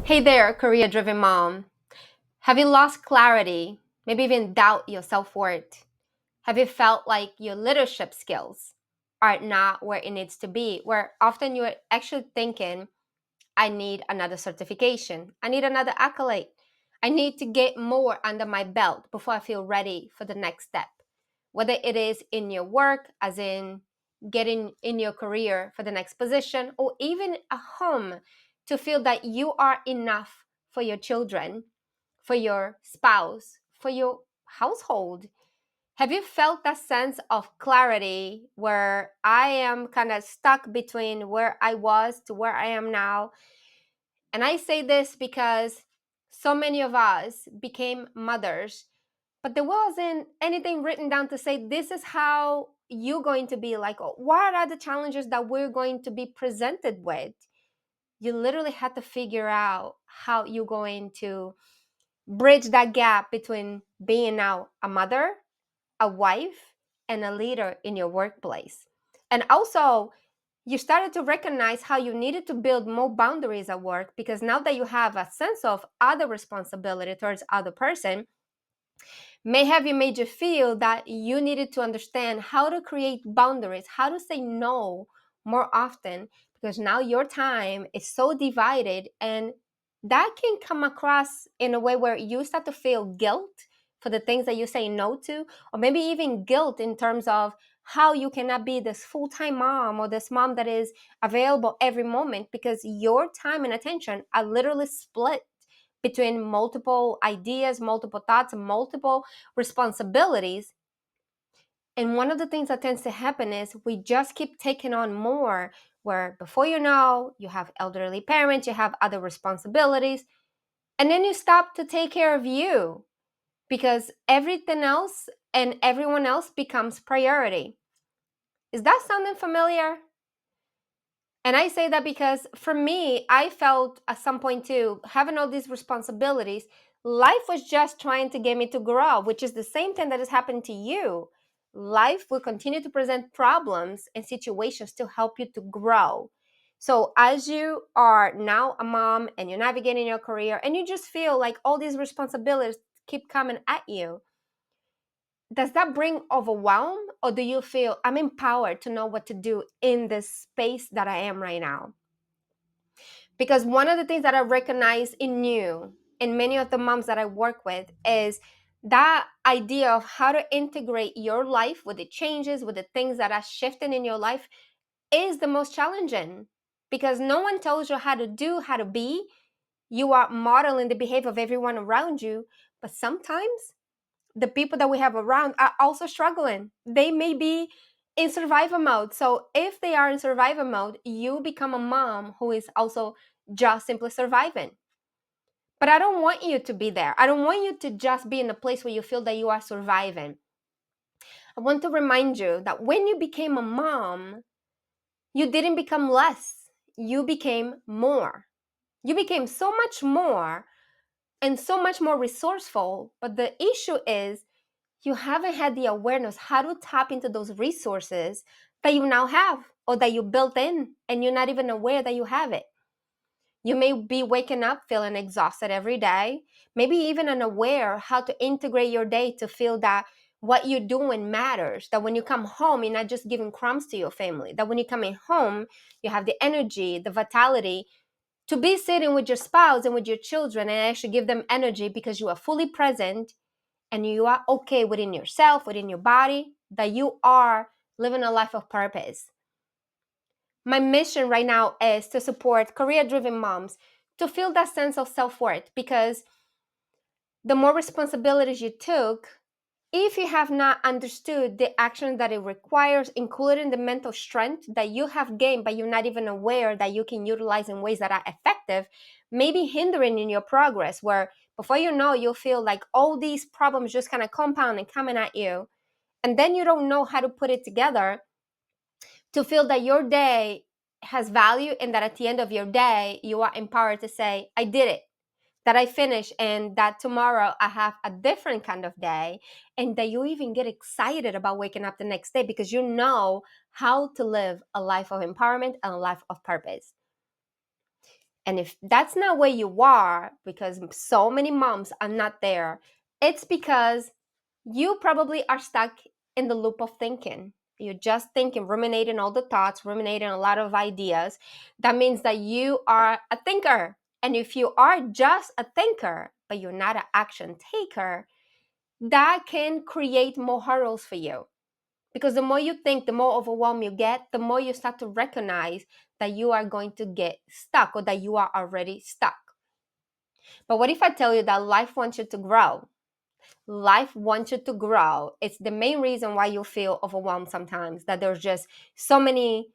Hey there, career driven mom. Have you lost clarity? Maybe even doubt your self worth? Have you felt like your leadership skills are not where it needs to be? Where often you're actually thinking, I need another certification, I need another accolade, I need to get more under my belt before I feel ready for the next step. Whether it is in your work, as in getting in your career for the next position, or even a home to feel that you are enough for your children, for your spouse, for your household. Have you felt that sense of clarity where I am kind of stuck between where I was to where I am now? And I say this because so many of us became mothers, but there wasn't anything written down to say this is how you're going to be like, what are the challenges that we're going to be presented with. You literally had to figure out how you're going to bridge that gap between being now a mother, a wife, and a leader in your workplace. And also, you started to recognize how you needed to build more boundaries at work because now that you have a sense of other responsibility towards other person, may have you made you feel that you needed to understand how to create boundaries, how to say no more often, because now your time is so divided, and that can come across in a way where you start to feel guilt for the things that you say no to, or maybe even guilt in terms of how you cannot be this full-time mom or this mom that is available every moment because your time and attention are literally split between multiple ideas, multiple thoughts, multiple responsibilities. And one of the things that tends to happen is we just keep taking on more, where before you know, you have elderly parents, you have other responsibilities, and then you stop to take care of you because everything else and everyone else becomes priority. Is that sounding familiar? And I say that because for me, I felt at some point too, having all these responsibilities, life was just trying to get me to grow, which is the same thing that has happened to you. Life will continue to present problems and situations to help you to grow. So, as you are now a mom and you're navigating your career and you just feel like all these responsibilities keep coming at you, does that bring overwhelm, or do you feel I'm empowered to know what to do in this space that I am right now? Because one of the things that I recognize in you and many of the moms that I work with is that idea of how to integrate your life with the changes, with the things that are shifting in your life is the most challenging, because no one tells you how to do, how to be. You are modeling the behavior of everyone around you, but sometimes the people that we have around are also struggling. They may be in survival mode. So if they are in survival mode, you become a mom who is also just simply surviving. But I don't want you to be there. I don't want you to just be in a place where you feel that you are surviving. I want to remind you that when you became a mom, you didn't become less, you became more. You became so much more and so much more resourceful. But the issue is, you haven't had the awareness how to tap into those resources that you now have or that you built in, and you're not even aware that you have it. You may be waking up feeling exhausted every day, maybe even unaware how to integrate your day to feel that what you're doing matters, that when you come home, you're not just giving crumbs to your family, that when you're coming home, you have the energy, the vitality to be sitting with your spouse and with your children and actually give them energy because you are fully present and you are okay within yourself, within your body, that you are living a life of purpose. My mission right now is to support career driven moms to feel that sense of self worth, because the more responsibilities you took, if you have not understood the action that it requires, including the mental strength that you have gained, but you're not even aware that you can utilize in ways that are effective, maybe hindering in your progress, where before you know, you'll feel like all these problems just kind of compound and coming at you. And then you don't know how to put it together to feel that your day has value and that at the end of your day, you are empowered to say, I did it, that I finished, and that tomorrow I have a different kind of day, and that you even get excited about waking up the next day because you know how to live a life of empowerment and a life of purpose. And if that's not where you are, because so many moms are not there, it's because you probably are stuck in the loop of thinking. You're just thinking, ruminating all the thoughts, ruminating a lot of ideas. That means that you are a thinker. And if you are just a thinker, but you're not an action taker, that can create more hurdles for you. Because the more you think, the more overwhelmed you get, the more you start to recognize that you are going to get stuck or that you are already stuck. But what if I tell you that life wants you to grow? Life wants you to grow. It's the main reason why you feel overwhelmed sometimes, that there's just so many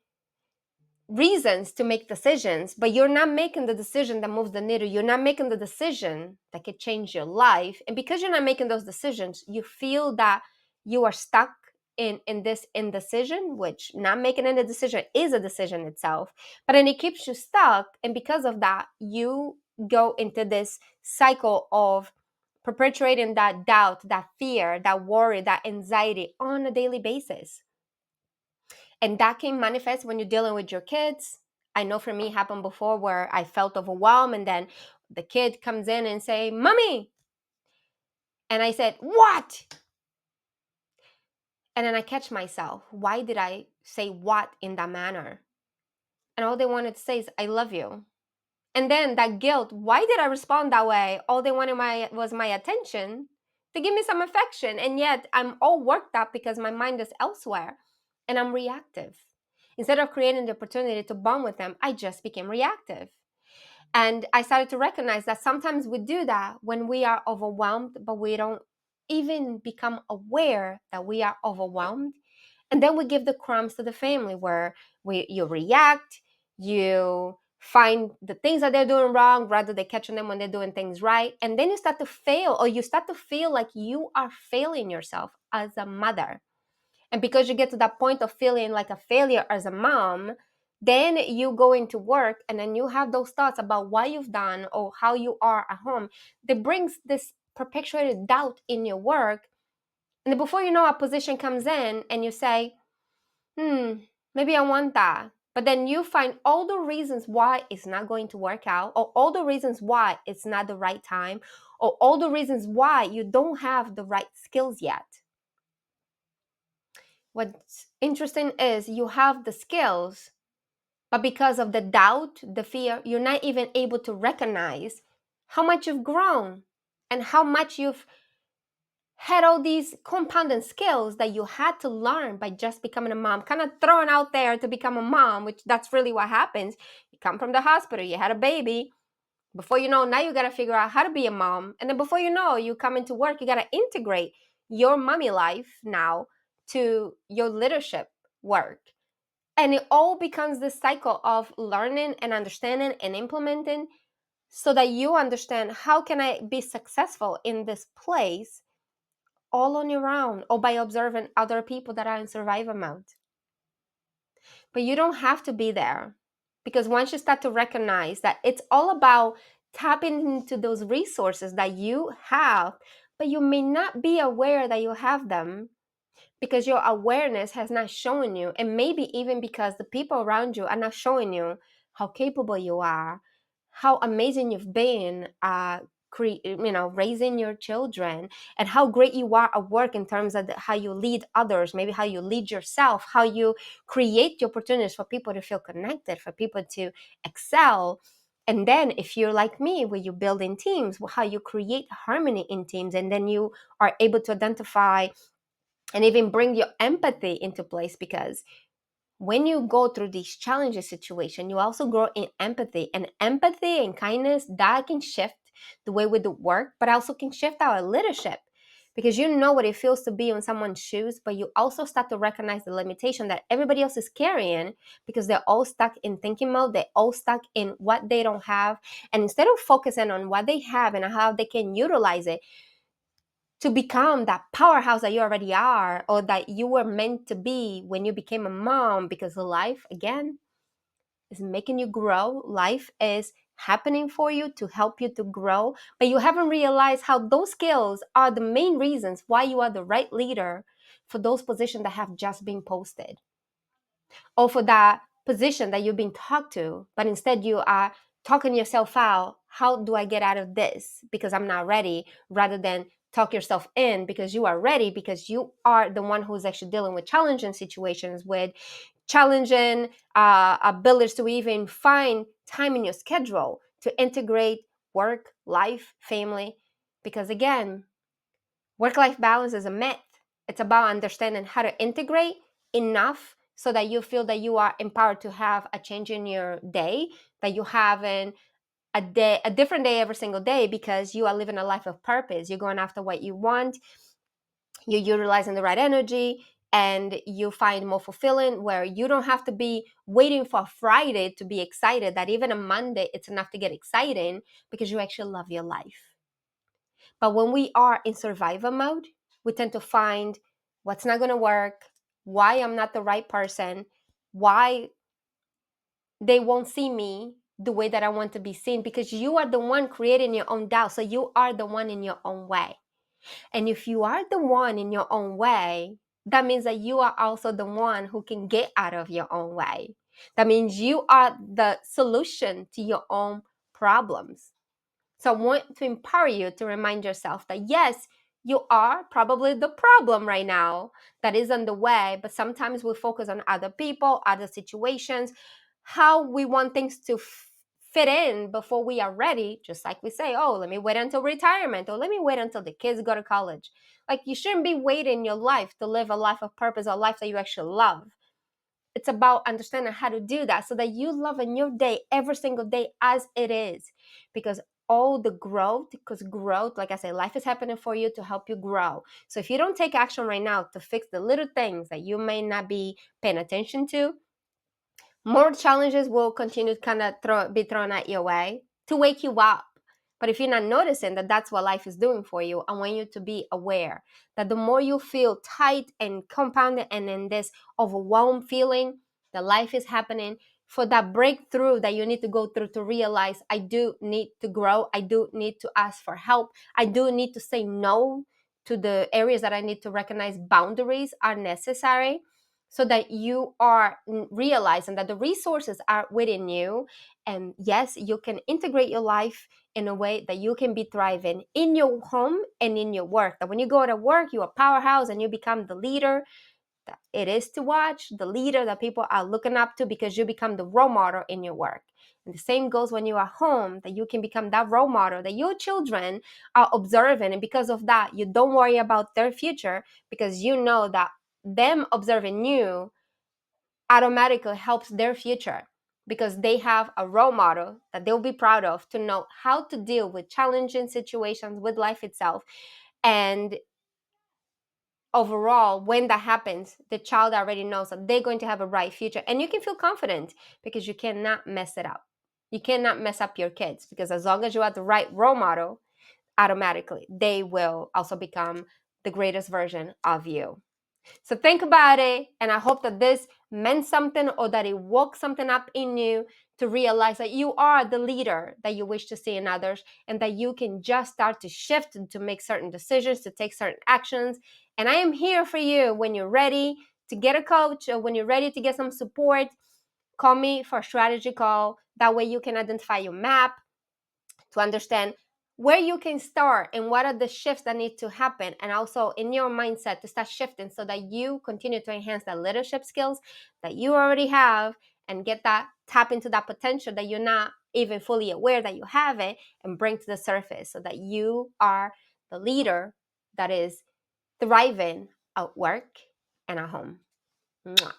reasons to make decisions, but you're not making the decision that moves the needle. You're not making the decision that could change your life. And because you're not making those decisions, you feel that you are stuck in this indecision, which not making any decision is a decision itself, but then it keeps you stuck. And because of that, you go into this cycle of perpetuating that doubt, that fear, that worry, that anxiety on a daily basis. And that can manifest when you're dealing with your kids. I know for me it happened before where I felt overwhelmed, and then the kid comes in and say, "Mommy." And I said, "What?" And then I catch myself. Why did I say what in that manner? And all they wanted to say is, "I love you." And then that guilt, why did I respond that way? All they wanted was my attention, to give me some affection. And yet I'm all worked up because my mind is elsewhere and I'm reactive. Instead of creating the opportunity to bond with them, I just became reactive. And I started to recognize that sometimes we do that when we are overwhelmed, but we don't even become aware that we are overwhelmed. And then we give the crumbs to the family, where you react, you find the things that they're doing wrong rather than catching them when they're doing things right. And then you start to fail, or you start to feel like you are failing yourself as a mother. And because you get to that point of feeling like a failure as a mom, then you go into work and then you have those thoughts about what you've done or how you are at home. That brings this perpetuated doubt in your work. And then before you know, a position comes in and you say, maybe I want that. But then you find all the reasons why it's not going to work out, or all the reasons why it's not the right time, or all the reasons why you don't have the right skills yet. What's interesting is you have the skills, but because of the doubt, the fear, you're not even able to recognize how much you've grown and how much you've had all these compounded skills that you had to learn by just becoming a mom, kind of thrown out there to become a mom, which that's really what happens. You come from the hospital, you had a baby. Before you know, now you got to figure out how to be a mom. And then before you know, you come into work, you got to integrate your mommy life now to your leadership work. And it all becomes this cycle of learning and understanding and implementing, so that you understand, how can I be successful in this place all on your own, or by observing other people that are in survival mode. But you don't have to be there, because once you start to recognize that it's all about tapping into those resources that you have, but you may not be aware that you have them, because your awareness has not shown you, and maybe even because the people around you are not showing you how capable you are, how amazing you've been raising your children, and how great you are at work in terms of how you lead others, maybe how you lead yourself, how you create the opportunities for people to feel connected, for people to excel. And then if you're like me, where you build in teams, how you create harmony in teams, and then you are able to identify and even bring your empathy into place, because when you go through these challenging situations, you also grow in empathy. And empathy and kindness, that can shift the way we do work, but also can shift our leadership, because you know what it feels to be in someone's shoes, but you also start to recognize the limitation that everybody else is carrying, because they're all stuck in thinking mode. They're all stuck in what they don't have. And instead of focusing on what they have and how they can utilize it to become that powerhouse that you already are, or that you were meant to be when you became a mom, because life, again, is making you grow. Life is happening for you to help you to grow, but you haven't realized how those skills are the main reasons why you are the right leader for those positions that have just been posted, or for that position that you've been talked to, but instead you are talking yourself out. How do I get out of this? Because I'm not ready, rather than talk yourself in because you are ready, because you are the one who's actually dealing with challenging situations, with challenging abilities to even find time in your schedule to integrate work, life, family. Because again, work-life balance is a myth. It's about understanding how to integrate enough so that you feel that you are empowered to have a change in your day, that you have a different day every single day, because you are living a life of purpose. You're going after what you want, you're utilizing the right energy, and you find more fulfilling, where you don't have to be waiting for Friday to be excited, that even a Monday it's enough to get exciting, because you actually love your life. But when we are in survival mode, we tend to find what's not going to work, why I'm not the right person, why they won't see me the way that I want to be seen, because you are the one creating your own doubt. So you are the one in your own way. And if you are the one in your own way, that means that you are also the one who can get out of your own way. That means you are the solution to your own problems. So I want to empower you to remind yourself that yes, you are probably the problem right now that is on the way, but sometimes we focus on other people, other situations, how we want things to fit in before we are ready. Just like we say, oh, let me wait until retirement, or let me wait until the kids go to college. Like, you shouldn't be waiting your life to live a life of purpose, a life that you actually love. It's about understanding how to do that so that you love in your day every single day as it is. Because all the growth, like I said, life is happening for you to help you grow. So if you don't take action right now to fix the little things that you may not be paying attention to, more challenges will continue to kind of be thrown at your way to wake you up. But if you're not noticing that that's what life is doing for you, I want you to be aware that the more you feel tight and compounded and in this overwhelmed feeling, that life is happening for that breakthrough that you need to go through to realize, I do need to grow. I do need to ask for help. I do need to say no to the areas that I need to recognize boundaries are necessary, so that you are realizing that the resources are within you. And yes, you can integrate your life in a way that you can be thriving in your home and in your work. That when you go to work, you're a powerhouse and you become the leader that it is to watch, the leader that people are looking up to, because you become the role model in your work. And the same goes when you are home, that you can become that role model that your children are observing. And because of that, you don't worry about their future, because you know that them observing you automatically helps their future, because they have a role model that they'll be proud of, to know how to deal with challenging situations with life itself. And overall, when that happens, the child already knows that they're going to have a bright future, and you can feel confident because you cannot mess it up. You cannot mess up your kids, because as long as you are the right role model, automatically they will also become the greatest version of you. So think about it, and I hope that this meant something, or that it woke something up in you to realize that you are the leader that you wish to see in others, and that you can just start to shift and to make certain decisions, to take certain actions. And I am here for you when you're ready to get a coach, or when you're ready to get some support. Call me for a strategy call. That way you can identify your map, to understand where you can start and what are the shifts that need to happen, and also in your mindset to start shifting so that you continue to enhance the leadership skills that you already have, and get that, tap into that potential that you're not even fully aware that you have it, and bring to the surface so that you are the leader that is thriving at work and at home. Mwah.